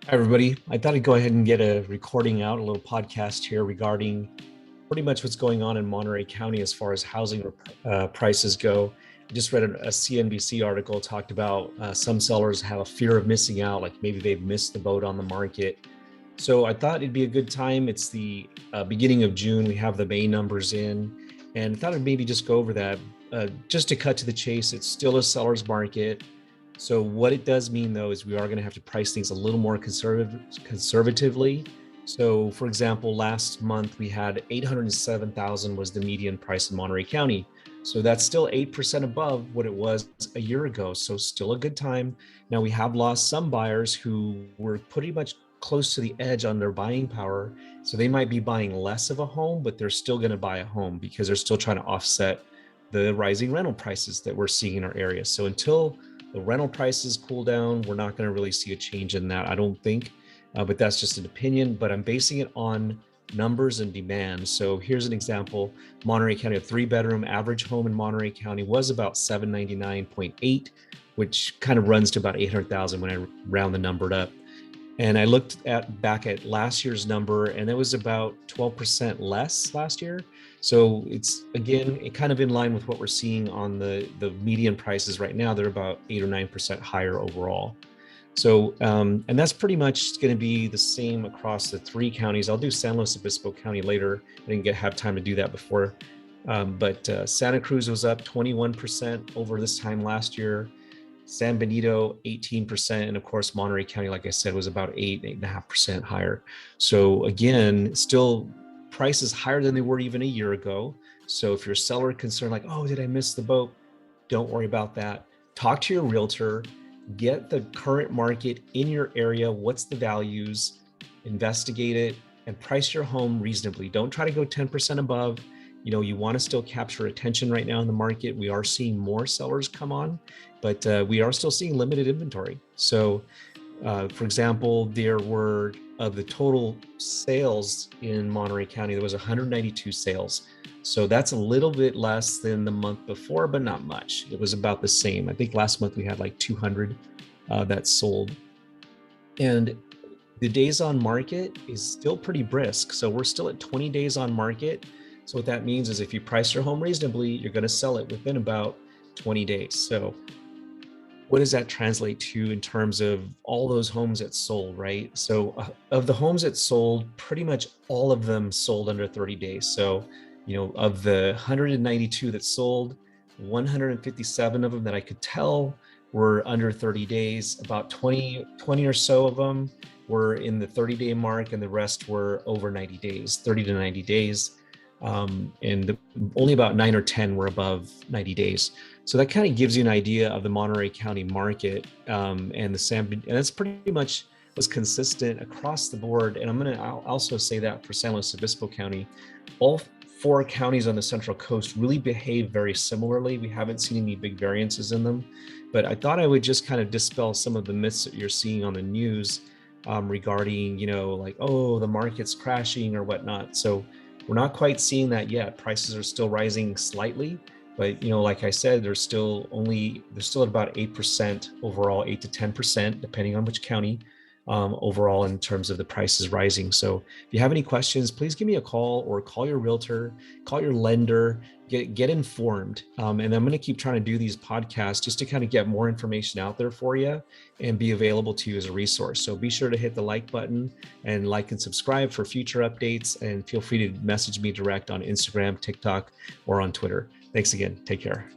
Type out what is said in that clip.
Hi, everybody. I thought I'd go ahead and get a recording out, a little podcast here regarding pretty much what's going on in Monterey County as far as housing prices go. I just read a CNBC article talked about some sellers have a fear of missing out, like maybe they've missed the boat on the market. So I thought it'd be a good time. It's the beginning of June. We have the May numbers in, and I thought I'd maybe just go over that. Just to cut to the chase, it's still a seller's market. So what it does mean though is we are going to have to price things a little more conservatively. So for example, last month we had 807,000 was the median price in Monterey County. So that's still 8% above what it was a year ago. So still a good time. Now we have lost some buyers who were pretty much close to the edge on their buying power. So they might be buying less of a home, but they're still going to buy a home because they're still trying to offset the rising rental prices that we're seeing in our area. So until the rental prices cool down, we're not going to really see a change in that, I don't think. But that's just an opinion, but I'm basing it on numbers and demand. So here's an example. Monterey County, a 3-bedroom average home in Monterey County was about 799.8, which kind of runs to about 800,000 when I round the number up. And I looked back at last year's number, and it was about 12% less last year. So it's again kind of in line with what we're seeing on the median prices right now. They're about 8 or 9% higher overall. So and that's pretty much going to be the same across the 3 counties. I'll do San Luis Obispo County later. I didn't have time to do that before. But Santa Cruz was up 21% over this time last year. San Benito 18%, and of course Monterey County, like I said, was about 8.5% higher. So again, still prices higher than they were even a year ago. So if you're a seller concerned like, oh, did I miss the boat? Don't worry about that. Talk to your realtor, get the current market in your area. What's the values? Investigate it and price your home reasonably. Don't try to go 10% above. You want to still capture attention right now in the market. We are seeing more sellers come on, but we are still seeing limited inventory. So, for example, there were of the total sales in Monterey County, there was 192 sales. So that's a little bit less than the month before, but not much. It was about the same. I think last month we had like 200 that sold. And the days on market is still pretty brisk. So we're still at 20 days on market. So what that means is if you price your home reasonably, you're going to sell it within about 20 days. So what does that translate to in terms of all those homes that sold, right? So of the homes that sold, pretty much all of them sold under 30 days. So, of the 192 that sold, 157 of them that I could tell were under 30 days. About 20 or so of them were in the 30-day mark, and the rest were over 90 days, 30 to 90 days. And only about 9 or 10 were above 90 days. So that kind of gives you an idea of the Monterey County market, and and that's pretty much was consistent across the board. And I'll also say that for San Luis Obispo County, all 4 counties on the Central Coast really behave very similarly. We haven't seen any big variances in them, but I thought I would just kind of dispel some of the myths that you're seeing on the news regarding, like, oh, the market's crashing or whatnot. So we're not quite seeing that yet. Prices are still rising slightly, but like I said, they're still at about 8% overall, 8 to 10%, depending on which county, overall in terms of the prices rising. So if you have any questions, please give me a call or call your realtor, call your lender, get informed. And I'm going to keep trying to do these podcasts just to kind of get more information out there for you and be available to you as a resource. So be sure to hit the like button and like and subscribe for future updates. And feel free to message me direct on Instagram, TikTok, or on Twitter. Thanks again. Take care.